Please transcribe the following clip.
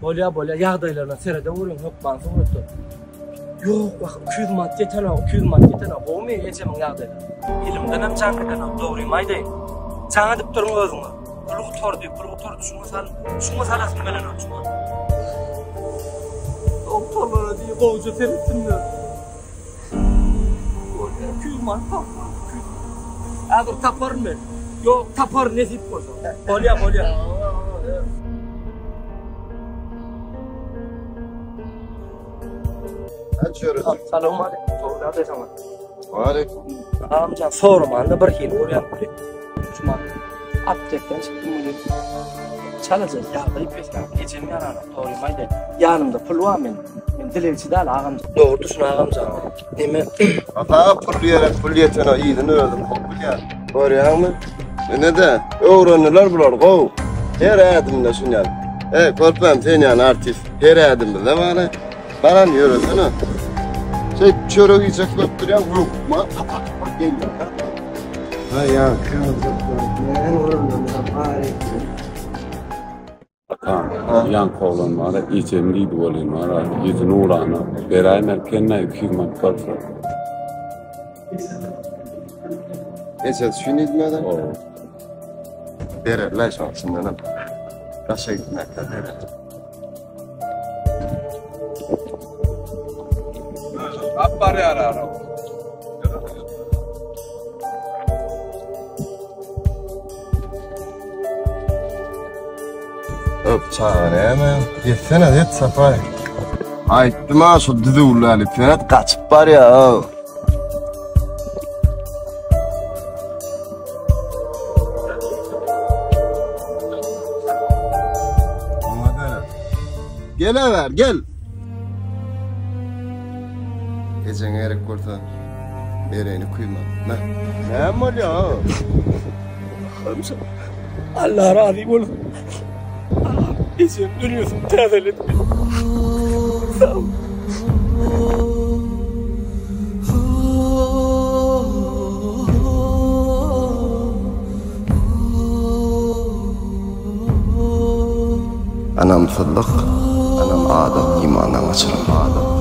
Bolya yağdaylarına serede vuruyorum yok bana sonra. Yok bak 200 madde tane 200 madde tane olmuyor geçemem yağdaylar. Elimden hem canlıdan doğruyum aydayım. Sana dip durun özüne. Puluğu tordu şuna salasın belen şuna. Doktorlara diye kovucu seyretsinler. 200 madde tapar mı? Yok tapar nesip olsun. Bolya. Açıyoruz. Selamun aleyküm. Sorular da sana. Aleyküm. Amca sormanda bir yıl oraya buraya. Cuma aptekten çıktım bugün. Çalacağız yağdayı pesken. Geçen yarana doğrumaydı. Yanımda pul var benim. Ben dilekçi değil ağamca. Doğru düşün ağamca. Deme. Ata pul yetene iyiden öldüm. Pul ya. Oraya mı? Ne de? Öğrenirler bular kov. Her adımda şunyan. Korkmam sen yani artist. Her adımda da var. Bana yürüsene. Çörek yiyecek götürüyor, vurma. Geliyor. Ha ya, Yan kolon var, içemli duvalin var, yüzün uğrağına, berayner kendine 200 mat kalsa. Geçet şunu etmeden. Bererler şansından. Kaşa gitmekten bererler. Apa ara. Öp çare mi? Yetsene yet safay. Aytdım ha şu düdü ullali fenet kaçıp var ya. Gelever gel. Gecen erek kurtan. Bereni kuyma. Ne mal ya? Allah razı olsun. İçim dönüyorsun tezelet. Sağ ol. Anam sıddık. Anam adam imandan açırım adam.